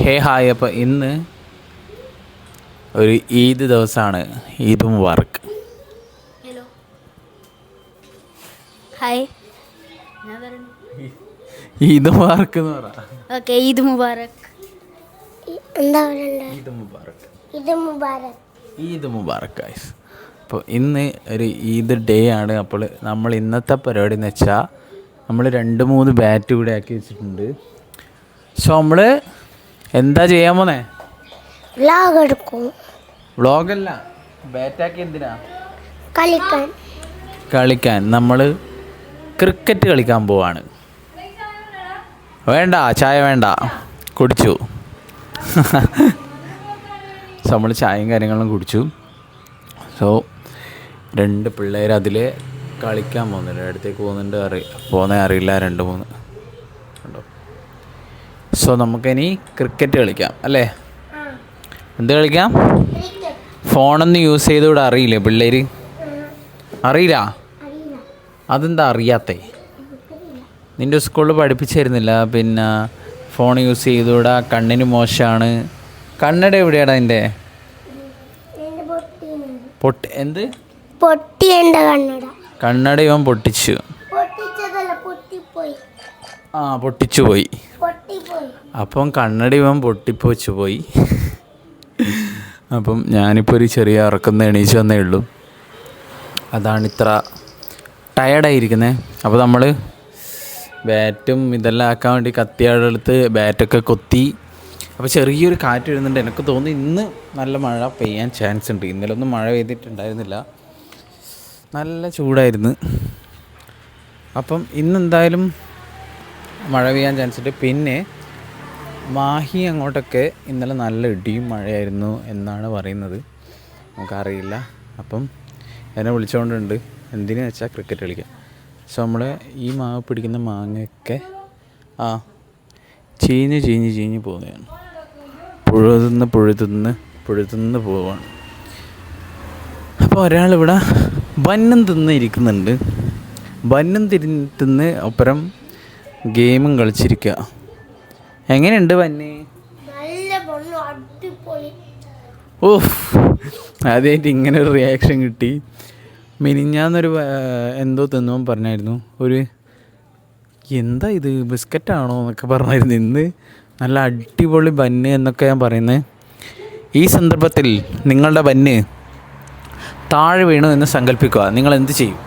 ഹേ hi. അപ്പോൾ ഇന്ന് ഒരു ഈദ് ദിവസമാണ്. ഈദ് മുബാറക്ക്. Hello hi. ഈദ് മുബാറക്ക് എന്ന് പറ. ഓക്കെ, ഈദ് മുബാറക്ക്. എന്താ ഈദ് മുബാറക്ക്. ഇത് മുബാറക്. ഈദ് മുബാറക്ക് ഗൈസ്. അപ്പോൾ ഇന്ന് ഒരു ഈദ് ഡേ ആണ്. അപ്പോൾ നമ്മൾ ഇന്നത്തെ പരിപാടി എന്ന് വെച്ചാൽ നമ്മൾ 2-3 ബാറ്റ് കൂടെ ആക്കി വെച്ചിട്ടുണ്ട്. സോ നമ്മൾ എന്താ ചെയ്യാൻ പോന്നേ? വ്ലോഗ് എടുക്കും. വ്ളോഗല്ല, ബാറ്റാക്കി എന്തിനാ? കളിക്കാൻ. നമ്മൾ ക്രിക്കറ്റ് കളിക്കാൻ പോവാണ്. വേണ്ട, ചായ വേണ്ട, കുടിച്ചു. സോ നമ്മൾ ചായയും കാര്യങ്ങളും കുടിച്ചു. സോ 2 പിള്ളേർ അതിൽ കളിക്കാൻ പോകുന്നുണ്ട്. അടുത്തേക്ക് പോകുന്നുണ്ട്, അറിയില്ല 2-3 ഉണ്ടോ. സോ നമുക്കിനി ക്രിക്കറ്റ് കളിക്കാം അല്ലേ? എന്ത് കളിക്കാം? ഫോണൊന്നും യൂസ് ചെയ്തുകൂടെ അറിയില്ലേ പിള്ളേർ? അറിയില്ല? അതെന്താ അറിയാത്തേ? നിൻ്റെ സ്കൂളിൽ പഠിപ്പിച്ചിരുന്നില്ല? പിന്നെ ഫോൺ യൂസ് ചെയ്തുകൂടാ, കണ്ണിന് മോശമാണ്. കണ്ണട എവിടെയാടാ എൻ്റെ? എന്ത് പൊട്ടിയുണ്ട് കണ്ണട? കണ്ണട ഇവൻ പൊട്ടിച്ചു. പൊട്ടിച്ചു പോയി. അപ്പം കണ്ണട ഇവൻ പൊട്ടിപ്പോച്ചു പോയി. അപ്പം ഞാനിപ്പോൾ ഒരു ചെറിയ ഇറക്കുന്ന എണീച്ച് വന്നേ ഉള്ളൂ. അതാണ് ഇത്ര ടയർഡായിരിക്കുന്നത്. അപ്പോൾ നമ്മൾ ബാറ്റും ഇതെല്ലാം ആക്കാൻ വേണ്ടി കത്തിയാടെടുത്ത് ബാറ്റൊക്കെ കൊത്തി. അപ്പോൾ ചെറിയൊരു കാറ്റ് വരുന്നുണ്ട്. എനിക്ക് തോന്നുന്നു ഇന്ന് നല്ല മഴ പെയ്യാൻ ചാൻസ് ഉണ്ട്. ഇന്നലെ ഒന്നും മഴ പെയ്തിട്ടുണ്ടായിരുന്നില്ല, നല്ല ചൂടായിരുന്നു. അപ്പം ഇന്നെന്തായാലും മഴ പെയ്യാൻ ചാൻസ് ഉണ്ട്. പിന്നെ മാഹി അങ്ങോട്ടൊക്കെ ഇന്നലെ നല്ല ഇടിയും മഴയായിരുന്നു എന്നാണ് പറയുന്നത്. നമുക്കറിയില്ല. അപ്പം എന്നെ വിളിച്ചുകൊണ്ടുണ്ട്. എന്തിനു വെച്ചാൽ ക്രിക്കറ്റ് കളിക്കാൻ. സോ നമ്മൾ ഈ മാവ് പിടിക്കുന്ന മാങ്ങയൊക്കെ ചീഞ്ഞ് പോകുന്നതാണ്. പുഴുതുന്ന് പോവാണ്. അപ്പോൾ ഒരാളിവിടെ ബന്നും തിന്നിരിക്കുന്നുണ്ട്. ബന്നും തിന്ന് ഒപ്പരം ഗെയിമും കളിച്ചിരിക്കുക. എങ്ങനെയുണ്ട് ബന്ന്? ഓഹ്, ആദ്യമായിട്ട് ഇങ്ങനെ ഒരു റിയാക്ഷൻ കിട്ടി. മിനിഞ്ഞാന്നൊരു എന്തോ തിന്നുമ്പോൾ പറഞ്ഞായിരുന്നു, ഒരു എന്താ ഇത് ബിസ്ക്കറ്റാണോ എന്നൊക്കെ പറഞ്ഞായിരുന്നു. ഇന്ന് നല്ല അടിപൊളി ബന്ന് എന്നൊക്കെ ഞാൻ പറയുന്നത്. ഈ സന്ദർഭത്തിൽ നിങ്ങളുടെ ബന്ന് താഴെ വീണു എന്ന് സങ്കല്പിക്കുക. നിങ്ങൾ എന്ത് ചെയ്യും?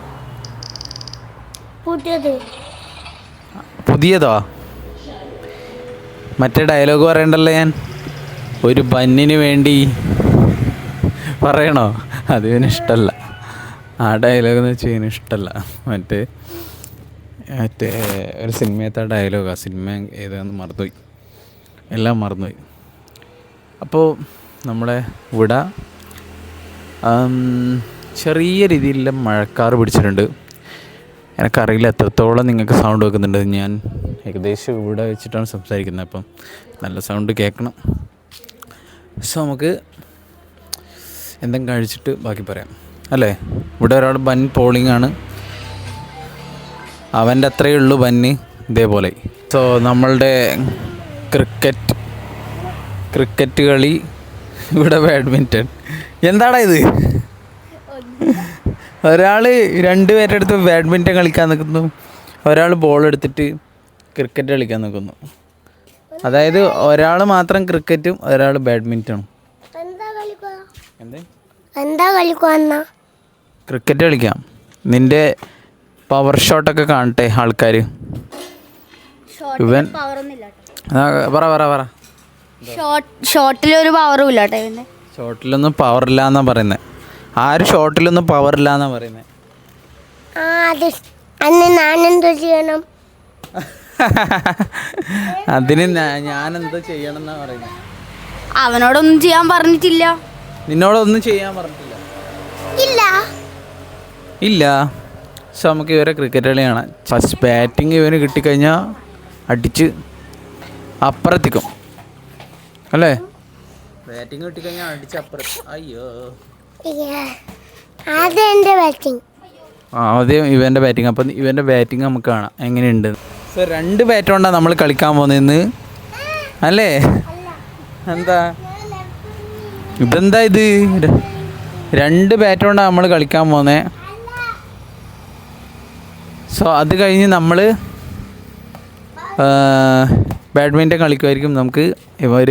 പുതിയതോ? മറ്റേ ഡയലോഗ് പറയണ്ടല്ലോ ഞാൻ. ഒരു ബന്നിന് വേണ്ടി പറയണോ? അത് ഇവന് ഇഷ്ടമല്ല. ആ ഡയലോഗ് എന്ന് വെച്ചാൽ ഇതിന് ഇഷ്ടമല്ല. മറ്റേ ഒരു സിനിമയത്തെ ഡയലോഗാണ്. സിനിമ ഏതാണെന്ന് മറന്നുപോയി, എല്ലാം മറന്നുപോയി. അപ്പോൾ നമ്മളെ ഇവിടെ ചെറിയ രീതിയിലുള്ള മഴക്കാറ് പിടിച്ചിട്ടുണ്ട്. എനിക്കറിയില്ല എത്രത്തോളം നിങ്ങൾക്ക് സൗണ്ട് വെക്കുന്നുണ്ട്. ഞാൻ ഏകദേശം ഇവിടെ വെച്ചിട്ടാണ് സംസാരിക്കുന്നത്, അപ്പം നല്ല സൗണ്ട് കേൾക്കണം. സോ നമുക്ക് എന്തെങ്കിലും കഴിച്ചിട്ട് ബാക്കി പറയാം അല്ലേ? ഇവിടെ ഒരാൾ ബൻ പോളിംഗ് ആണ്. അവൻ്റെ അത്രയേ ഉള്ളൂ ബന്ന്, ഇതേപോലെ. സോ നമ്മളുടെ ക്രിക്കറ്റ് കളി, ഇവിടെ ബാഡ്മിൻ്റൺ. എന്താടാ ഇത്? ഒരാൾ 2 പേരുടെ അടുത്ത് ബാഡ്മിൻ്റൺ കളിക്കാൻ നിൽക്കുന്നു, ഒരാൾ ബോൾ എടുത്തിട്ട് ക്രിക്കറ്റ് കളിക്കാൻ നിൽക്കുന്നു. അതായത് ഒരാൾ മാത്രം ക്രിക്കറ്റും ഒരാൾ ബാഡ്മിൻ്റണും. ക്രിക്കറ്റ് കളിക്കാം. നിൻ്റെ പവർ ഷോട്ടൊക്കെ കാണട്ടെ ആൾക്കാർ. ഇവൻ പറ ഷോട്ടിലൊരു പവറും ഇല്ല കേട്ടോ. ഷോട്ടിലൊന്നും പവറില്ല എന്നാണ് പറയുന്നത്. ആരും ഷോട്ടിലൊന്നും പവറില്ല എന്നാണ് പറയുന്നത്. ഞാനെന്തോ ചെയ്യണം? അതിന് ഞാനെന്തോ ചെയ്യണം എന്നാ പറയുന്നത്. അവനോടൊന്നും ചെയ്യാൻ പറഞ്ഞിട്ടില്ല. നിന്നോടൊന്നും ചെയ്യാൻ പറഞ്ഞിട്ടില്ല? ഇല്ല. സോ നമുക്ക് ഇവരെ ക്രിക്കറ്റ് കളി കാണാം. ഫസ്റ്റ് ബാറ്റിംഗ് ഇവന് കിട്ടിക്കഴിഞ്ഞാൽ അടിച്ച് അപ്പുറത്തേക്കും അല്ലേ? ബാറ്റിംഗ് കിട്ടിക്കഴിഞ്ഞാൽ അടിച്ച് അപ്പുറത്ത്. അയ്യോ, ആദ്യം ഇവൻ്റെ ബാറ്റിംഗ്. അപ്പം ഇവൻ്റെ ബാറ്റിംഗ് നമുക്ക് കാണാം എങ്ങനെയുണ്ട്. സോ 2 ബാറ്റ് കൊണ്ടാണ് നമ്മൾ കളിക്കാൻ പോകുന്നത് അല്ലേ? എന്താ ഇതെന്താ ഇത്? 2 ബാറ്റ് കൊണ്ടാണ് നമ്മൾ കളിക്കാൻ പോകുന്നത്. സോ അത് കഴിഞ്ഞ് നമ്മൾ ബാഡ്മിൻ്റൺ കളിക്കുമായിരിക്കും. നമുക്ക് ഇവർ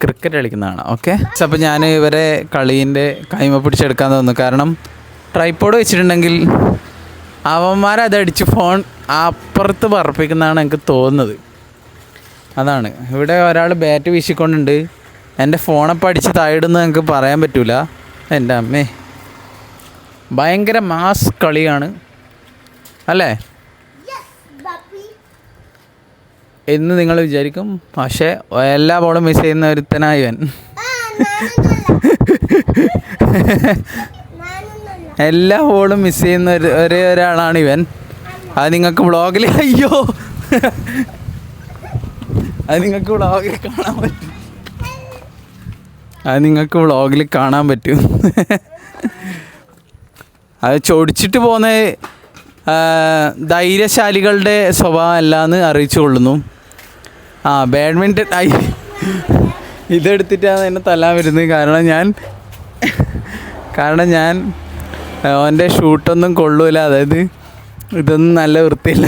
ക്രിക്കറ്റ് കളിക്കുന്നതാണ്. ഓക്കെ, അപ്പോൾ ഞാൻ ഇവരെ കളീൻ്റെ കൈമ പിടിച്ചെടുക്കാൻ തോന്നുന്നു. കാരണം ട്രൈപ്പോഡ് വെച്ചിട്ടുണ്ടെങ്കിൽ അവന്മാരതടിച്ച് ഫോൺ അപ്പുറത്ത് പറപ്പിക്കുന്നതാണ് എനിക്ക് തോന്നുന്നത്. അതാണ്. ഇവിടെ ഒരാൾ ബാറ്റ് വീശിക്കൊണ്ടുണ്ട്. എൻ്റെ ഫോണപ്പം അടിച്ച് താഴെടുന്ന് എനിക്ക് പറയാൻ പറ്റില്ല. എൻ്റെ അമ്മേ, ഭയങ്കര മാസ് കളിയാണ് അല്ലേ എന്ന് നിങ്ങൾ വിചാരിക്കും. പക്ഷേ എല്ലാ ബോളും മിസ് ചെയ്യുന്ന ഒരുത്തനായി ഇവൻ. എല്ലാ ബോളും മിസ് ചെയ്യുന്ന ഒരാളാണ് ഇവൻ. അത് നിങ്ങൾക്ക് വ്ളോഗിൽ അയ്യോ അത് നിങ്ങൾക്ക് വ്ളോഗിൽ കാണാൻ പറ്റും. അത് ചൊടിച്ചിട്ട് പോകുന്ന ധൈര്യശാലികളുടെ സ്വഭാവം അല്ലാന്ന് അറിയിച്ചു കൊള്ളുന്നു. ബാഡ്മിൻ്റൺ ഇതെടുത്തിട്ടാണ് എന്നെ തല്ലാൻ വരുന്നത്. കാരണം ഞാൻ അവൻ്റെ ഷൂട്ടൊന്നും കൊള്ളൂല. അതായത് ഇതൊന്നും നല്ല വൃത്തിയില്ല.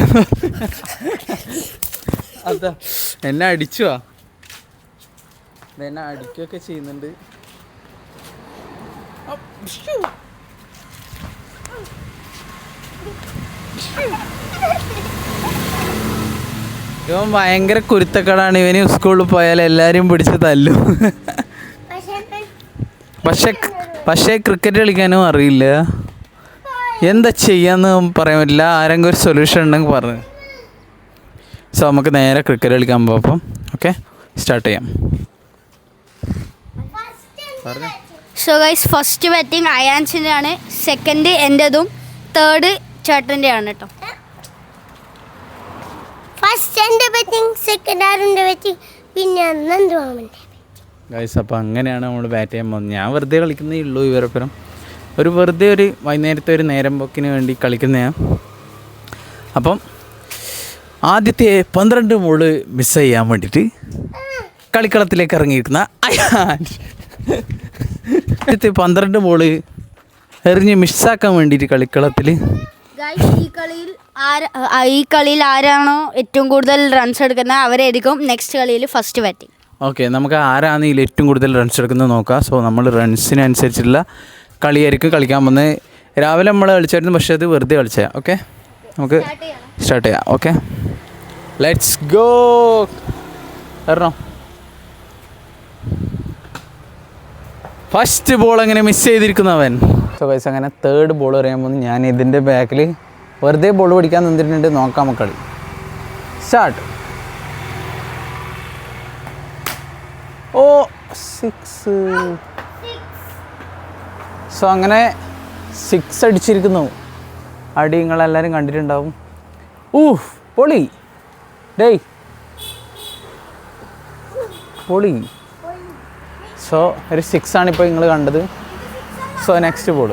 അതാ എന്നെ അടിച്ചുവാ, എന്നെ അടിക്കുകയൊക്കെ ചെയ്യുന്നുണ്ട്. ഇവൻ ഭയങ്കര കുരുത്തക്കടാണ്. ഇവന് സ്കൂളിൽ പോയാൽ എല്ലാവരും പിടിച്ച് തല്ലും. പക്ഷേ ക്രിക്കറ്റ് കളിക്കാനും അറിയില്ല. എന്താ ചെയ്യാന്ന് പറയാൻ പറ്റില്ല. ആരെങ്കിലും ഒരു സൊല്യൂഷൻ ഉണ്ടെങ്കിൽ പറഞ്ഞു. സോ നമുക്ക് നേരെ ക്രിക്കറ്റ് കളിക്കാൻ പോകാം. അപ്പം ഓക്കെ, സ്റ്റാർട്ട് ചെയ്യാം. സോ ഗൈസ്, ഫസ്റ്റ് ബാറ്റിംഗ് അയാൻസിൻ്റെ ആണ്, സെക്കൻഡ് എൻ്റെതും, തേർഡ് ചേട്ടൻ്റെ ആണ് കേട്ടോ. ഫസ്റ്റ് എൻ്റെ ബാറ്റിംഗ്, സെക്കൻഡ് ആറിൻ്റെ ബാറ്റിംഗ്, പിന്നെ നന്ദുമാമൻ്റെ. ഗൈസ്, അപ്പോൾ അങ്ങനെയാണ് നമ്മൾ ബാറ്റ് ചെയ്യാൻ പോകുന്നത്. ഞാൻ വെറുതെ കളിക്കുന്നേ ഉള്ളൂ. ഇവരൊപ്പം വെറുതെ ഒരു വൈകുന്നേരത്തെ ഒരു നേരം പോക്കിന് വേണ്ടി കളിക്കുന്നതാണ്. അപ്പം ആദ്യത്തെ 12 ബോൾ മിസ് ചെയ്യാൻ വേണ്ടിയിട്ട് കളിക്കളത്തിലേക്ക് ഇറങ്ങിയിരിക്കുന്ന ആദ്യത്തെ 12 ബോൾ എറിഞ്ഞ് മിസ്സാക്കാൻ വേണ്ടിയിട്ട് കളിക്കളത്തിൽ ഈ കളിയിൽ ആരാണോ ഏറ്റവും കൂടുതൽ റൺസ് എടുക്കുന്നത് അവരായിരിക്കും നെക്സ്റ്റ് കളിയിൽ ഫസ്റ്റ് ബാറ്റിംഗ്. ഓക്കെ, നമുക്ക് ആരാണ് ഇതിൽ ഏറ്റവും കൂടുതൽ റൺസ് എടുക്കുന്നത് നോക്കാം. സോ നമ്മൾ റൺസിനനുസരിച്ചുള്ള കളിയായിരിക്കും കളിക്കാൻ പോകുന്നത്. രാവിലെ നമ്മൾ കളിച്ചായിരുന്നു, പക്ഷേ അത് വെറുതെ കളിച്ചാൽ. ഓക്കെ, നമുക്ക് സ്റ്റാർട്ട് ചെയ്യാം. Okay, let's go. വരണോ? ഫസ്റ്റ് ബോൾ അങ്ങനെ മിസ് ചെയ്തിരിക്കുന്നവൻ. സോ ഗൈസ്, അങ്ങനെ തേർഡ് ബോൾ എറിയാൻ പോകുന്നു. ഞാൻ ഇതിൻ്റെ ബാക്കിൽ വെറുതെ ബോൾ പിടിക്കാൻ നിന്നിട്ടുണ്ട്. നോക്കാം കളി. സ്റ്റാർട്ട്. ഓ 6. സോ അങ്ങനെ 6 അടിച്ചിരിക്കുന്നു. അടി നിങ്ങളെല്ലാവരും കണ്ടിട്ടുണ്ടാവും. പൊളി ഡേയ്, പൊളി. സോ ഒരു 6 ആണിപ്പോൾ നിങ്ങൾ കണ്ടത്. So next ball.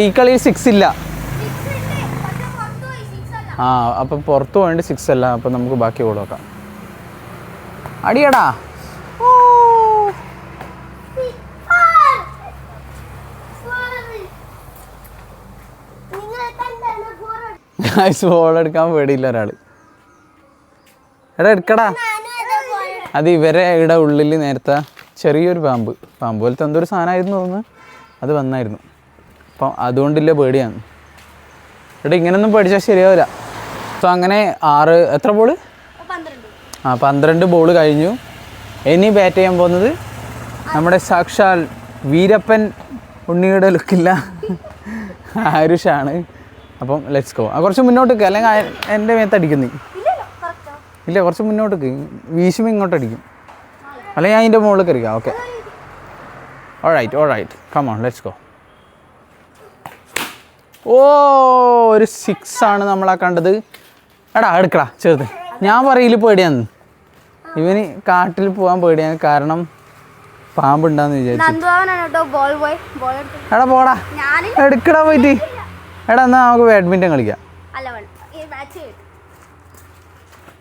ഈ കളിയിൽ 6 ഇല്ല. അപ്പം പുറത്ത് പോയിട്ട് 6 അല്ല. അപ്പം നമുക്ക് ബാക്കി ബോൾ നോക്കാം. അടിയടാ. ബോൾ എടുക്കാൻ പേടിയില്ല ഒരാൾ. എടുക്കടാ. അത് ഇവരെ ഇവിടെ ഉള്ളിൽ നേരത്തെ ചെറിയൊരു പാമ്പ് പോലത്തെ എന്തോ ഒരു സാധനമായിരുന്നു തോന്നുന്നു. അത് വന്നായിരുന്നു. അപ്പം അതുകൊണ്ടില്ല പേടിയാണ്. ഇങ്ങനെയൊന്നും പേടിച്ചാൽ ശരിയാവില്ല. സോ അങ്ങനെ 6 എത്ര ബോൾ? 12 ബോൾ കഴിഞ്ഞു. ഇനി ബാറ്റ് ചെയ്യാൻ പോകുന്നത് നമ്മുടെ സാക്ഷാൽ വീരപ്പൻ ഉണ്ണിയുടെ ലുക്കില്ല ആരുഷാണ്. അപ്പം ലെറ്റ്സ് ഗോ. കുറച്ച് മുന്നോട്ടേക്ക്, അല്ലെങ്കിൽ എൻ്റെ മേത്തടിക്കുന്നേ ഇല്ല. കുറച്ച് മുന്നോട്ടേക്ക് വീശുമ്പോൾ ഇങ്ങോട്ടടിക്കും, അല്ലെങ്കിൽ ഞാൻ അതിൻ്റെ മുകളിൽ കയറിക്കാം. Okay, all right come on, let's go. ഒരു 6 ആണ് നമ്മളാ കണ്ടത്. എടാ എടുക്കടാ ചെറുത്. ഞാൻ പറയില്ല പേടിയാന്ന്. ഇവന് കാട്ടിൽ പോകാൻ പേടിയാണ്. കാരണം പാമ്പുണ്ടാന്ന് വിചാരിച്ചു. എടാ പോടാ, എടുക്കടാ പോയിട്ട്. എടാ എന്നാ നമുക്ക് ബാഡ്മിൻ്റൺ കളിക്കാം.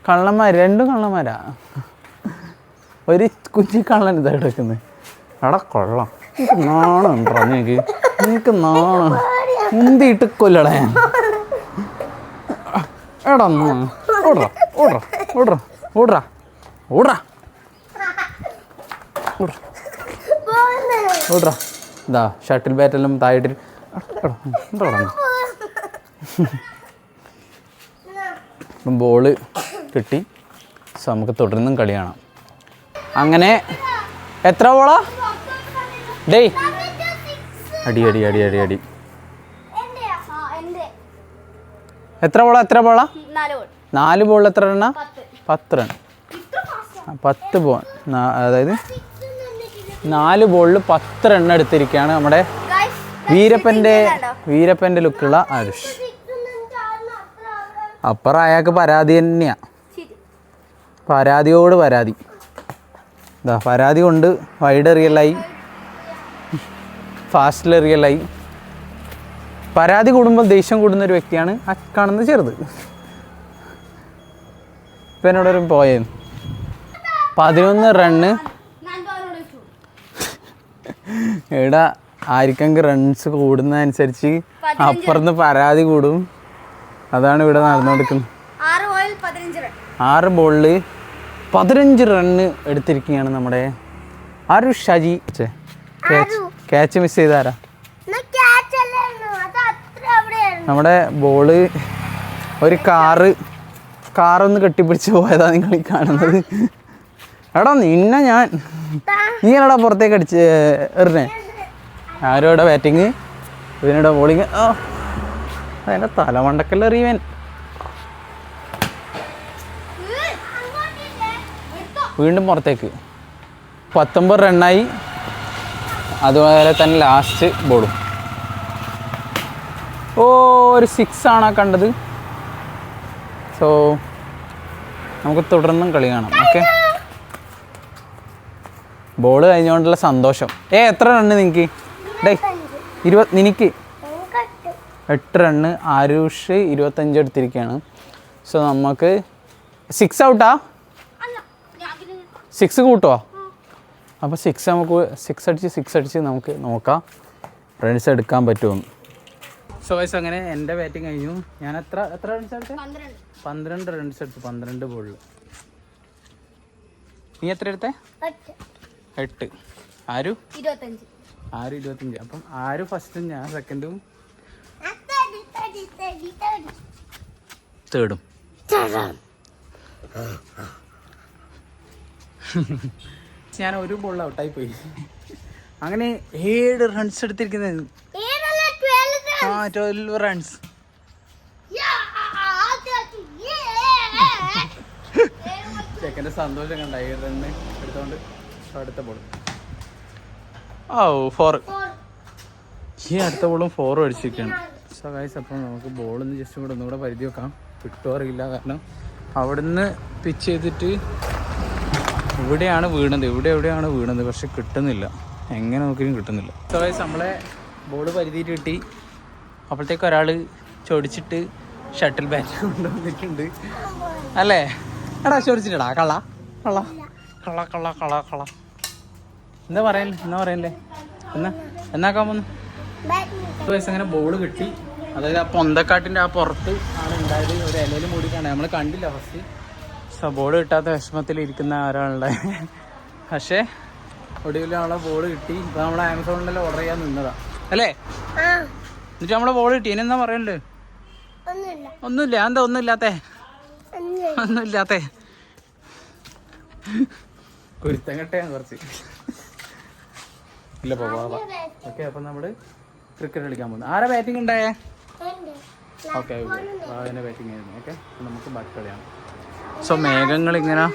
കള്ളന്മാർ, 2 കള്ളന്മാരാ. ഒരു കുഞ്ഞിക്കള്ളൻ ഇതാ കിടക്കുന്നത്. എടാ കൊള്ളാം, എനിക്ക് നാണം ഉണ്ടോ നിനക്ക് നാണം മുന്തിയിട്ട് കൊല്ലടാ ഞാൻ. എടാ ഓടാ ഓടാ ഓടാ ഓടാ ഓടാ ഓടാ. ഇതാ ഷട്ടിൽ ബാറ്റെല്ലാം താഴെ ബോള് കിട്ടി. സോ നമുക്ക് തുടർന്നും കളി കാണാം. അങ്ങനെ എത്ര ബോളാ? ഡേയ് അടി അടി അടി അടി അടി. എത്ര ബോളാ? 4 ബോളിൽ എത്ര റണ്ണാ? 10 റൺ. 10 ബോൾ, അതായത് 4 ബോളിൽ 10 റൺ എടുത്തിരിക്കുകയാണ് നമ്മുടെ വീരപ്പൻ്റെ ലുക്കുള്ള ആരുഷ്. അപ്പുറം അയാൾക്ക് പരാതി തന്നെയാണ്, പരാതിയോട് പരാതി. ഇതാ പരാതി കൊണ്ട് വൈഡ് എറിയലായി, ഫാസ്റ്റിൽ എറിയലായി. പരാതി കൂടുമ്പോൾ ദേഷ്യം കൂടുന്നൊരു വ്യക്തിയാണ് ആ കാണുന്നത് ചെറുത്. ഇപ്പം എന്നോടൊരു പോയെന്ന് 11 റണ്ണ്. ഇവിടെ ആർക്കെങ്കിൽ റൺസ് കൂടുന്നതനുസരിച്ച് അപ്പുറത്ത് പരാതി കൂടും. അതാണ് ഇവിടെ നടന്നുകൊടുക്കുന്നത്. 6 ബോളിൽ 15 റണ്ണ് എടുത്തിരിക്കുകയാണ് നമ്മുടെ ആരുഷ് ഷാജി. ക്യാച്ച് മിസ് ചെയ്താരാ? നമ്മുടെ ബോള് ഒരു കാറൊന്ന് കെട്ടിപ്പിടിച്ച് പോയതാ നിങ്ങൾ ഈ കാണുന്നത്. എടാ നിന്നെ ഞാൻ നീ എടാ പുറത്തേക്ക് അടിച്ച് എറിഞ്ഞേ. ആരും ഇവിടെ ബാറ്റിങ്, ഇവനിവിടെ ബോളിങ്. അതിൻ്റെ തലമണ്ടക്കല്ല എറിയവൻ. വീണ്ടും പുറത്തേക്ക്. 19 റണ്ണായി. അതുപോലെ തന്നെ ലാസ്റ്റ് ബോളും. ഒരു 6 ആണ് കണ്ടത്. സോ നമുക്ക് തുടർന്നും കളി കാണാം. ഓക്കെ, ബോൾ കഴിഞ്ഞുകൊണ്ടുള്ള സന്തോഷം. എത്ര റണ്ണ് നിങ്ങൾക്ക്? നിനക്ക് 8 റണ്ണ്. ആരുഷ് 25 എടുത്തിരിക്കുകയാണ്. സോ നമുക്ക് 6 ഔട്ടാ? 6 കൂട്ടുമോ? അപ്പോൾ 6 നമുക്ക് 6 അടിച്ച് നമുക്ക് നോക്കാം റൺസ് എടുക്കാൻ പറ്റുമെന്ന്. സോ വൈസ് അങ്ങനെ എൻ്റെ ബാറ്റിംഗ് കഴിഞ്ഞു. ഞാൻ എത്ര റൺസ് എടുത്തത്? 12 റൺസ് എടുത്തു 12 ബോളിൽ. നീ എത്ര എടുത്തേ? 8. ആരു 25. അപ്പം ആരു ഫസ്റ്റും ഞാൻ സെക്കൻഡും തേർഡും. ഞാൻ ഒരു ബോളിൽ ഔട്ടായി പോയി. അങ്ങനെ 7 റൺസ് എടുത്തിരിക്കുന്നത്. 12 റൺസ്. ചെക്കൻ്റെ സന്തോഷം കണ്ട 7 റണ്ണ് എടുത്തോണ്ട്. അടുത്ത ബോൾ 4. ഈ അടുത്ത ബോളും 4 അടിച്ചിരിക്കുകയാണ്. സോ ഗൈസ്, അപ്പം നമുക്ക് ബോളൊന്ന് ജസ്റ്റ് കൂടെ ഒന്നുകൂടെ പരിധി വെക്കാം. കിട്ടുമോ അറിയില്ല, കാരണം അവിടുന്ന് പിച്ച് ചെയ്തിട്ട് ഇവിടെയാണ് വീണത്. പക്ഷെ കിട്ടുന്നില്ല, എങ്ങനെ നോക്കിയും കിട്ടുന്നില്ല. സോ ഗൈസ്, നമ്മളെ ബോൾ പരിധിയിട്ട് കിട്ടി. അപ്പോഴത്തേക്ക് ഒരാൾ ചൊടിച്ചിട്ട് ഷട്ടിൽ ബാറ്റ് കൊണ്ടുവന്നിട്ടുണ്ട് അല്ലേ? എടാ ചൊടിച്ചിട്ടാ കള്ള എന്താ പറയല്ലേ എന്നാക്കാൻ പോന്നു. അങ്ങനെ ബോൾ കിട്ടി. അതായത് ആ പൊന്തക്കാട്ടിൻ്റെ ആ പുറത്ത് ആണ് ഉണ്ടായത്. ഒരു ഇലയിൽ മൂടിക്കാണ്, നമ്മൾ കണ്ടില്ല ഫസ്റ്റ്. സോ ബോൾ കിട്ടാത്ത വിഷമത്തിൽ ഇരിക്കുന്ന ഒരാളുടെ, പക്ഷേ ഒടുവിലാണല്ലോ ബോൾ കിട്ടി. ഇപ്പം നമ്മൾ ആമസോണിലെല്ലാം ഓർഡർ ചെയ്യാൻ നിന്നതാ അല്ലേ? എന്നിട്ട് നമ്മളെ ബോൾ കിട്ടി. ഇനി എന്നാ പറയണ്ടേ? ഒന്നുമില്ല. എന്താ ഒന്നുമില്ലാത്തേ? കുരുത്തം കെട്ടയാണ് കുറച്ച്. ഇല്ല പോവാ. ഓക്കെ, അപ്പം നമ്മൾ ക്രിക്കറ്റ് കളിക്കാൻ പോകുന്നു. ആരാ ബാറ്റിംഗ് ഉണ്ടായേ? ഓക്കെ, അതിൻ്റെ ബാറ്റിംഗ് ആയിരുന്നു. ഓക്കെ, നമുക്ക് ബാറ്റ് കളിയാണ്. സോ മേഘങ്ങൾ ഇങ്ങനെ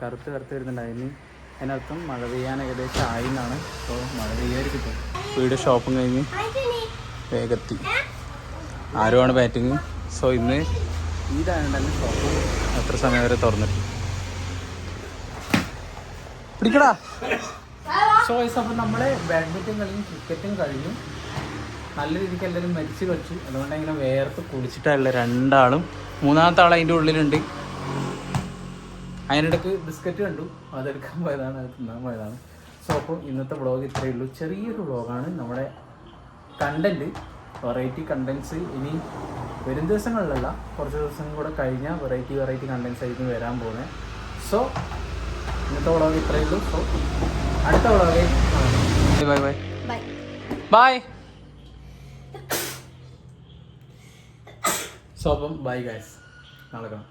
കറുത്ത് വരുന്നുണ്ടായിരുന്നു. അതിനർത്ഥം മഴ പെയ്യാൻ ഏകദേശം ആയി എന്നാണ്. സോ മഴ പെയ്യായിരിക്കും. വീട് ഷോപ്പും കഴിഞ്ഞ് വേഗത്തി ആരുമാണ് ബാറ്റിങ്. സോ ഇന്ന് ഇതാണ് തന്നെ ഷോപ്പ് എത്ര സമയം വരെ തുറന്നിട്ട് പിടിക്കടാ. സോ അപ്പം നമ്മൾ ബാഡ്മിൻ്റൺ കളിയും ക്രിക്കറ്റും കഴിഞ്ഞു. നല്ല രീതിക്ക് എല്ലാവരും മരിച്ച് കളിച്ചു. അതുകൊണ്ട് ഇങ്ങനെ വേർത്ത് കുളിച്ചിട്ടല്ല രണ്ടാളും. മൂന്നാമത്തെ ആൾ അതിൻ്റെ ഉള്ളിലുണ്ട്. അതിനിടയ്ക്ക് ബിസ്ക്കറ്റ് കണ്ടു, അതെടുക്കാൻ പോയതാണ്, അത് തിന്നാൻ പോയതാണ്. സോ അപ്പോൾ ഇന്നത്തെ വ്ളോഗ് ഇത്രയേ ഉള്ളൂ. ചെറിയൊരു വ്ളോഗാണ്. നമ്മുടെ കണ്ടൻറ്റ്, വെറൈറ്റി കണ്ടൻസ് ഇനി വരും ദിവസങ്ങളിലല്ല, കുറച്ച് ദിവസം കൂടെ കഴിഞ്ഞാൽ വെറൈറ്റി കണ്ടൻസ് ആയിരിക്കും വരാൻ പോകുന്നത്. സോ ഇന്നത്തെ വ്ളോഗ് ഇത്രയേ ഉള്ളൂ. സോ അടുത്ത vlog bye bye bye. Bye. So അപ്പം ബൈ ഗൈസ്, നാളെ കാണാം.